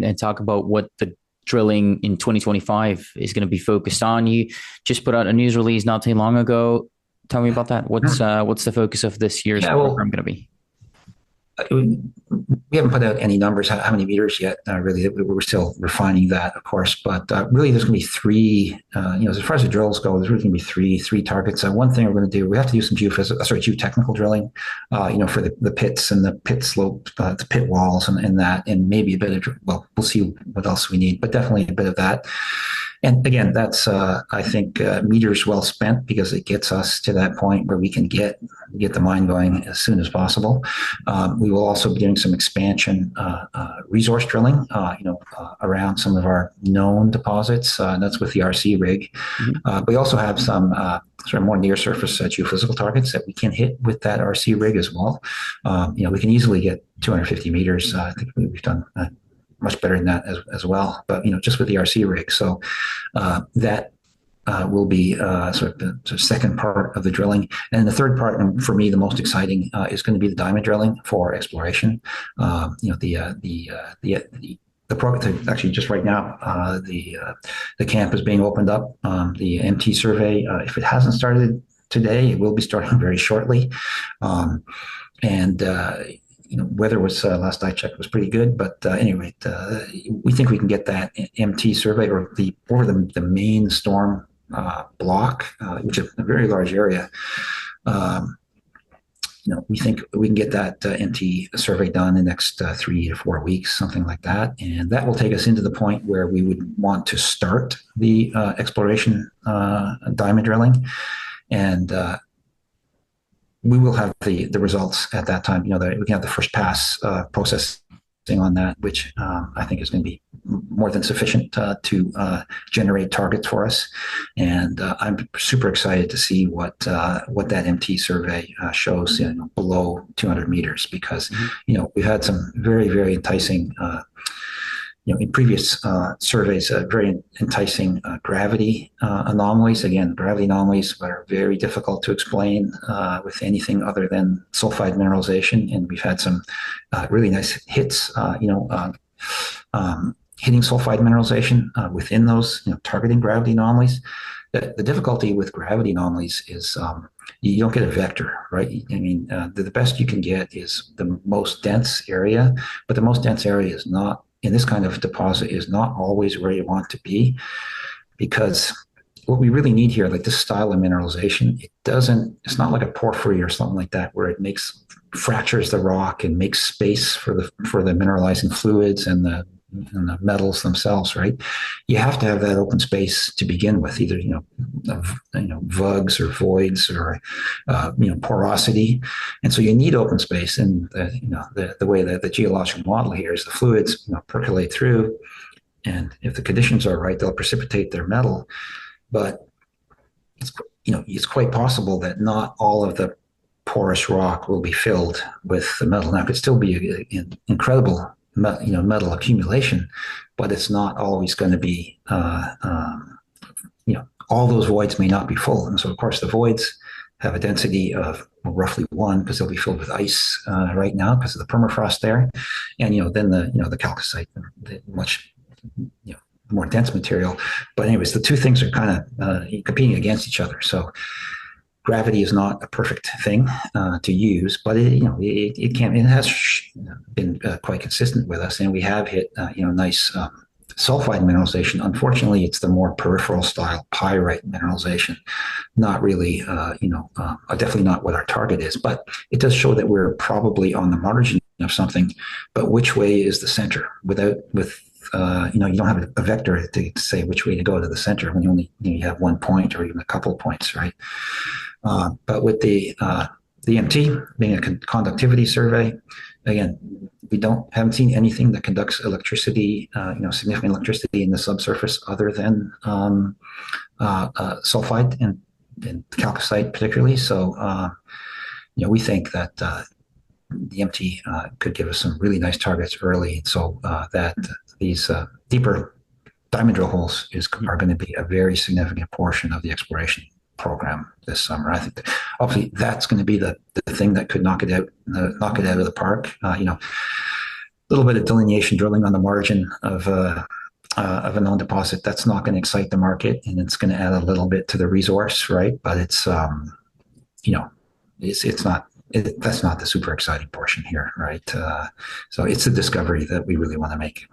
and talk about what the drilling in 2025 is going to be focused on. You just put out a news release not too long ago. Tell me about that. What's the focus of this year's Yeah, program well, going to be? we haven't put out any numbers, how many meters yet. Really, we're still refining that, of course. But really, there's going to be three. As far as the drills go, there's really going to be three targets. One thing we're going to do, we have to do some geotechnical drilling. For the pits and the pit slope, the pit walls, and that, and maybe a bit of. Well, we'll see what else we need, but definitely a bit of that. And again, that's I think meters well spent because it gets us to that point where we can get the mine going as soon as possible. We will also be doing some expansion resource drilling, around some of our known deposits. And that's with the RC rig. Mhm. We also have some sort of more near surface geophysical targets that we can hit with that RC rig as well. We can easily get 250 meters. I think we've done much better than that as well. But just with the RC rig, so that will be sort of the second part of the drilling. And the third part, and for me the most exciting, is going to be the diamond drilling for exploration. The program actually just right now, the camp is being opened up. The MT survey, if it hasn't started today, it will be starting very shortly. And weather was last I checked was pretty good, but anyway, we think we can get that MT survey or the main storm block, which is a very large area. We think we can get that MT survey done in the next 3 to 4 weeks, something like that, and that will take us into the point where we would want to start the exploration diamond drilling, and we will have the results at that time. That we can have the first pass processing on that, which I think is going to be more than sufficient to generate targets for us. And I'm super excited to see what that MT survey shows below 200 meters, because we've had some very, very enticing. In previous surveys, very enticing gravity anomalies. Again, gravity anomalies are very difficult to explain with anything other than sulfide mineralization. And we've had some really nice hits, hitting sulfide mineralization within those, targeting gravity anomalies. The difficulty with gravity anomalies is you don't get a vector, right? I mean, the best you can get is the most dense area, but the most dense area is not, in this kind of deposit, is not always where you want to be, because what we really need here, like this style of mineralization, it's not like a porphyry or something like that, where it fractures the rock and makes space for the mineralizing fluids and the metals themselves, right? You have to have that open space to begin with, either vugs or voids or porosity, and so you need open space. And the way that the geological model here is, the fluids percolate through, and if the conditions are right, they'll precipitate their metal. But it's quite possible that not all of the porous rock will be filled with the metal. Now, it could still be an incredible metal accumulation, but it's not always going to be, all those voids may not be full. And so, of course, the voids have a density of roughly 1, because they'll be filled with ice right now because of the permafrost there. And, then the chalcocite, the much, more dense material. But anyways, the two things are kind of competing against each other. So gravity is not a perfect thing to use, but it can. It has been quite consistent with us, and we have hit nice sulfide mineralization. Unfortunately, it's the more peripheral style pyrite mineralization, not really, definitely not what our target is. But it does show that we're probably on the margin of something. But which way is the center? You don't have a vector to say which way to go to the center when you only have 1 point or even a couple of points, right? But with the MT being a conductivity survey, again, we haven't seen anything that conducts electricity, significant electricity in the subsurface other than sulfide and chalcocite particularly. So, we think that the MT could give us some really nice targets early, so that these deeper diamond drill holes are going to be a very significant portion of the exploration program this summer. I think obviously that's going to be the thing that could knock it out of the park. little bit of delineation drilling on the margin of a known deposit. That's not going to excite the market, and it's going to add a little bit to the resource, right? But it's you know, it's not. That's not the super exciting portion here, right? So it's a discovery that we really want to make.